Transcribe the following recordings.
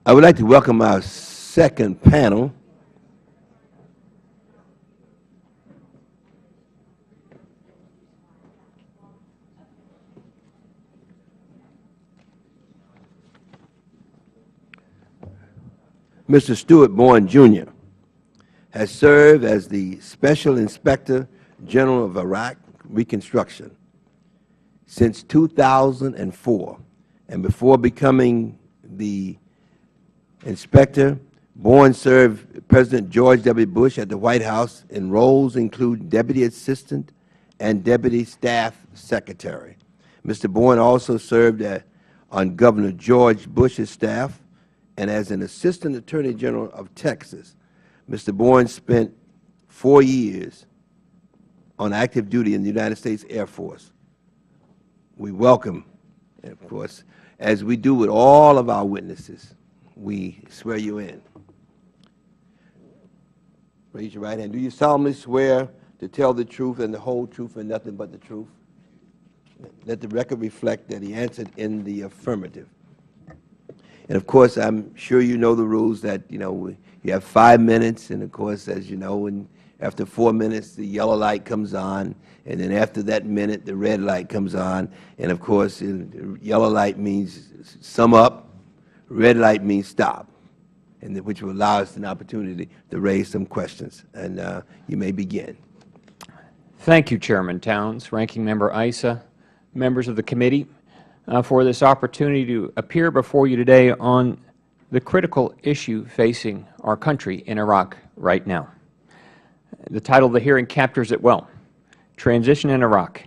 I would like to welcome our second panel. Mr. Stuart Bourne, Jr. has served as the Special Inspector General of Iraq Reconstruction since 2004, and before becoming the Inspector, Bourne served President George W. Bush at the White House in roles including Deputy Assistant and Deputy Staff Secretary. Mr. Bourne also served on Governor George Bush's staff and as an Assistant Attorney General of Texas. Mr. Bourne spent 4 years on active duty in the United States Air Force. We welcome, and of course, as we do with all of our witnesses, we swear you in. Raise your right hand. Do you solemnly swear to tell the truth and the whole truth and nothing but the truth? Let the record reflect that he answered in the affirmative. And of course, I'm sure you know the rules that, you have 5 minutes, and of course, as you know, after 4 minutes, the yellow light comes on, and then after that minute, the red light comes on. And of course, yellow light means sum up, red light means stop, and which will allow us an opportunity to raise some questions. And you may begin. Thank you, Chairman Towns, Ranking Member Issa, members of the committee, for this opportunity to appear before you today on the critical issue facing our country in Iraq right now. The title of the hearing captures it well. Transition in Iraq.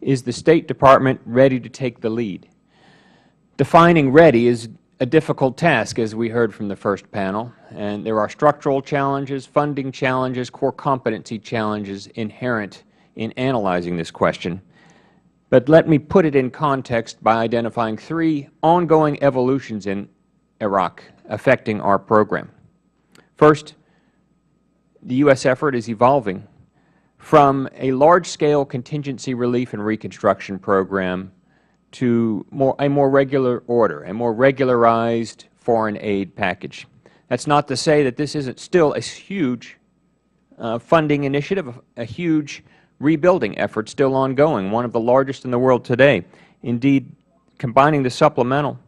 Is the State Department ready to take the lead? Defining ready is a difficult task, as we heard from the first panel, and there are structural challenges, funding challenges, core competency challenges inherent in analyzing this question. But let me put it in context by identifying 3 ongoing evolutions in Iraq affecting our program. First, the U.S. effort is evolving from a large-scale contingency relief and reconstruction program to a more regular order, a more regularized foreign aid package. That's not to say that this isn't still a huge funding initiative, a huge rebuilding effort still ongoing, one of the largest in the world today. Indeed, combining the supplemental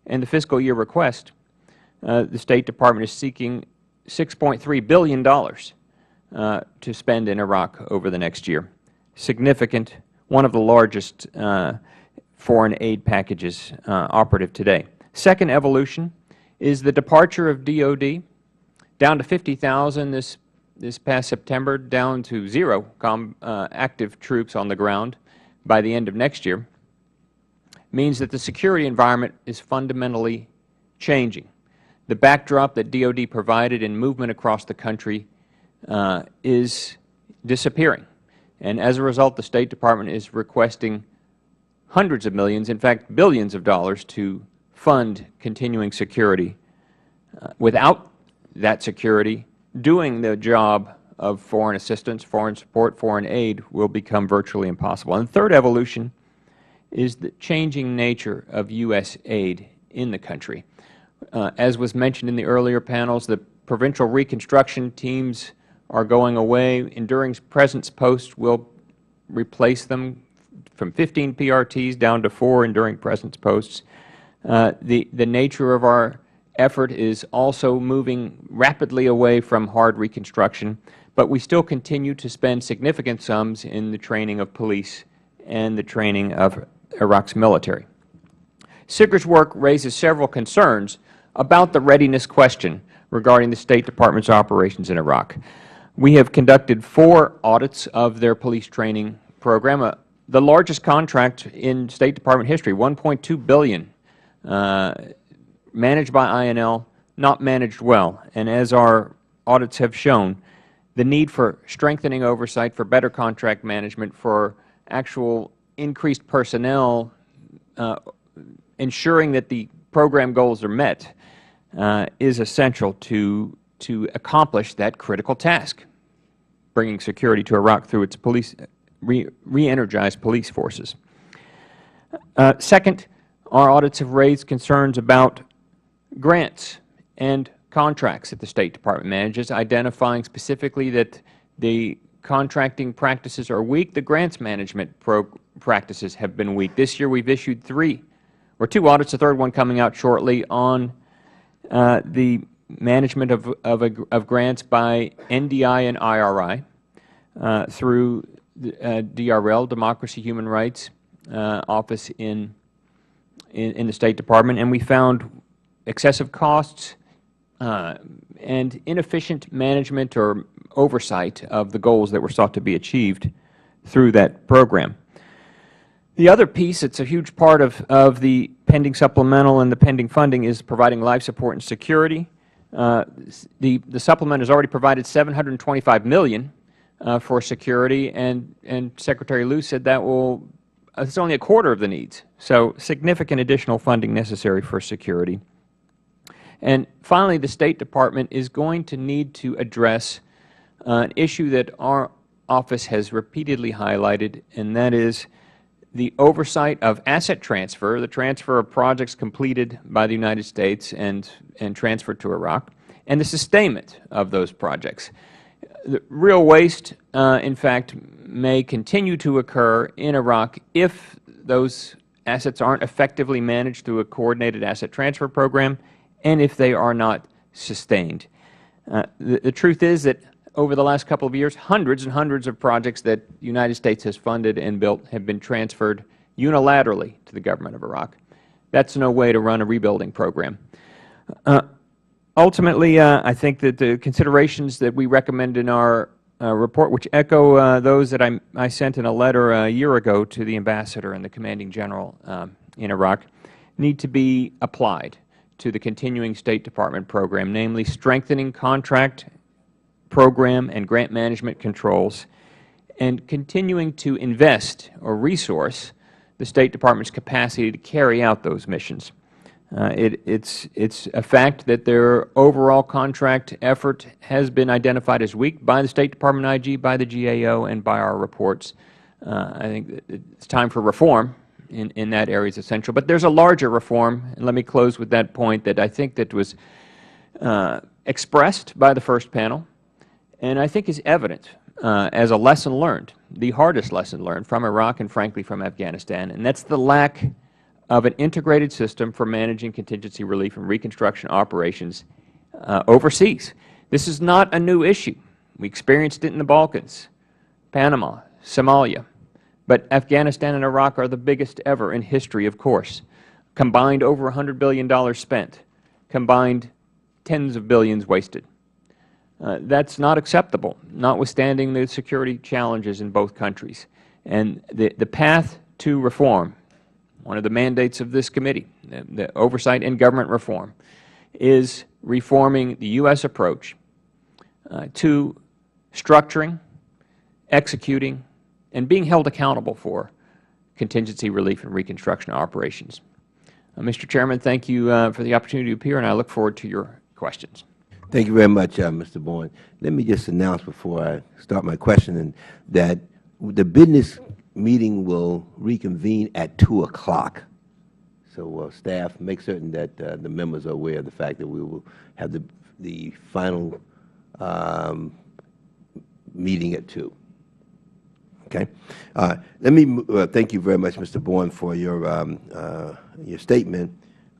and the fiscal year request, the State Department is seeking $6.3 billion to spend in Iraq over the next year. Significant, one of the largest foreign aid packages operative today. Second evolution is the departure of DOD down to 50,000 this past September, down to 0 active troops on the ground by the end of next year, means that the security environment is fundamentally changing. The backdrop that DOD provided in movement across the country is disappearing. And as a result, the State Department is requesting hundreds of millions, in fact billions of dollars, to fund continuing security. Without that security, doing the job of foreign assistance, foreign support, foreign aid will become virtually impossible. And the third evolution is the changing nature of U.S. aid in the country. As was mentioned in the earlier panels, the provincial reconstruction teams are going away. Enduring Presence posts will replace them from 15 PRTs down to 4 enduring presence posts. The nature of our effort is also moving rapidly away from hard reconstruction, but we still continue to spend significant sums in the training of police and the training of Iraq's military. SIGIR's work raises several concerns about the readiness question regarding the State Department's operations in Iraq. We have conducted 4 audits of their police training program, the largest contract in State Department history, $1.2 billion, managed by INL, not managed well. And as our audits have shown, the need for strengthening oversight, for better contract management, for actual increased personnel, ensuring that the program goals are met, is essential to accomplish that critical task, bringing security to Iraq through its police, re-energized police forces. Second, our audits have raised concerns about grants and contracts that the State Department manages, identifying specifically that the contracting practices are weak. The grants management practices have been weak. This year we have issued two audits, the third one coming out shortly, on the management of grants by NDI and IRI through the DRL, Democracy Human Rights Office in the State Department, and we found excessive costs and inefficient management or oversight of the goals that were sought to be achieved through that program. The other piece that's a huge part of the pending supplemental and the pending funding is providing life support and security. The supplement has already provided $725 million for security, and Secretary Lew said that it's only a quarter of the needs, so significant additional funding necessary for security. And finally, the State Department is going to need to address an issue that our office has repeatedly highlighted, and that is the oversight of asset transfer, the transfer of projects completed by the United States and transferred to Iraq, and the sustainment of those projects. The real waste, in fact, may continue to occur in Iraq if those assets aren't effectively managed through a coordinated asset transfer program and if they are not sustained. The truth is that over the last couple of years, hundreds and hundreds of projects that the United States has funded and built have been transferred unilaterally to the government of Iraq. That's no way to run a rebuilding program. Ultimately, I think that the considerations that we recommend in our report, which echo those that I sent in a letter a year ago to the Ambassador and the Commanding General in Iraq, need to be applied to the continuing State Department program, namely strengthening contract, program, and grant management controls, and continuing to invest or resource the State Department's capacity to carry out those missions. It's a fact that their overall contract effort has been identified as weak by the State Department IG, by the GAO, and by our reports. I think it's time for reform in that area is essential. But there's a larger reform, and let me close with that point, that I think that was expressed by the first panel, and I think is evident as a lesson learned, the hardest lesson learned from Iraq and, frankly, from Afghanistan, and that's the lack of an integrated system for managing contingency relief and reconstruction operations overseas. This is not a new issue. We experienced it in the Balkans, Panama, Somalia. But Afghanistan and Iraq are the biggest ever in history, of course. Combined, over $100 billion spent. Combined, tens of billions wasted. That's not acceptable, notwithstanding the security challenges in both countries. And the path to reform, one of the mandates of this committee, the oversight and government reform, is reforming the U.S. approach to structuring, executing, and being held accountable for contingency relief and reconstruction operations. Mr. Chairman, thank you for the opportunity to appear, and I look forward to your questions. Thank you very much, Mr. Bowen. Let me just announce before I start my question that the business meeting will reconvene at 2 o'clock. So staff, make certain that the members are aware of the fact that we will have the final meeting at 2. Okay. Let me thank you very much, Mr. Bowen, for your statement.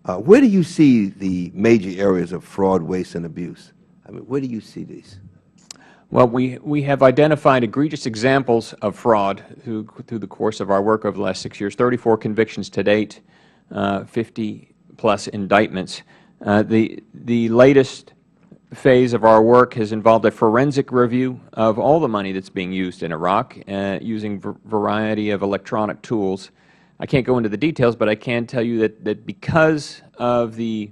Where do you see the major areas of fraud, waste, and abuse? I mean, where do you see these? Well, we have identified egregious examples of fraud through the course of our work over the last 6 years, 34 convictions to date, 50+ indictments. The latest phase of our work has involved a forensic review of all the money that's being used in Iraq using a variety of electronic tools. I can't go into the details, but I can tell you that because of the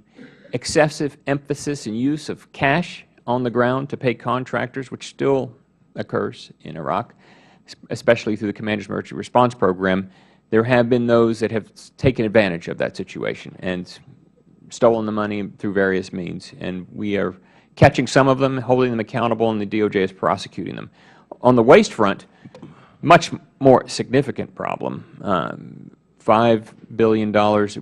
excessive emphasis and use of cash on the ground to pay contractors, which still occurs in Iraq, especially through the Commander's Emergency Response Program, there have been those that have taken advantage of that situation and stolen the money through various means. And we are catching some of them, holding them accountable, and the DOJ is prosecuting them. On the waste front, much more significant problem. $5 billion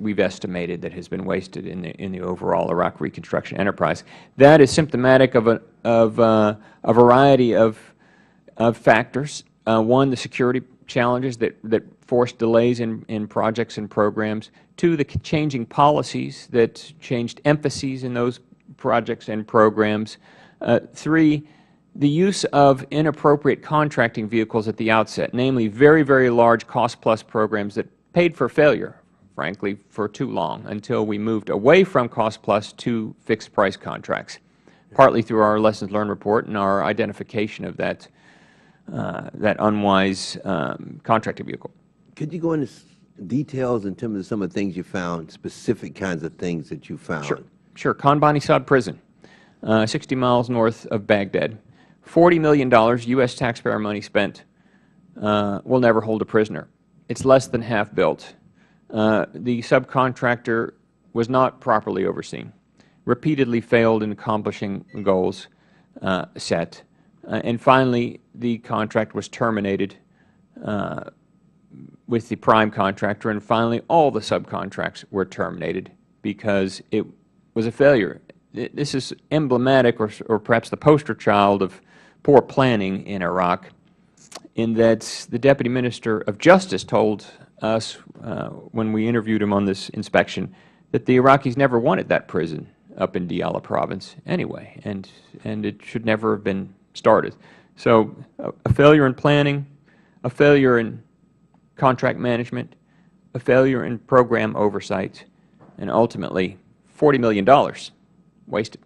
we've estimated that has been wasted in the overall Iraq reconstruction enterprise. That is symptomatic of a variety of factors. One, the security challenges that forced delays in projects and programs. Two, the changing policies that changed emphases in those projects and programs. Three, the use of inappropriate contracting vehicles at the outset, namely very, very large cost-plus programs that paid for failure, frankly, for too long, until we moved away from cost-plus to fixed-price contracts, partly through our lessons learned report and our identification of that unwise contracting vehicle. Could you go into details in terms of some of the things you found, specific kinds of things that you found? Sure. Khan Bani Sad Prison, 60 miles north of Baghdad. $40 million U.S. taxpayer money spent will never hold a prisoner. It's less than half built. The subcontractor was not properly overseen, repeatedly failed in accomplishing goals set, and finally the contract was terminated with the prime contractor, and finally all the subcontracts were terminated because it was a failure. This is emblematic, or perhaps the poster child, of poor planning in Iraq, in that the Deputy Minister of Justice told us when we interviewed him on this inspection that the Iraqis never wanted that prison up in Diyala province anyway, and it should never have been started. So a failure in planning, a failure in contract management, a failure in program oversight, and ultimately $40 million wasted.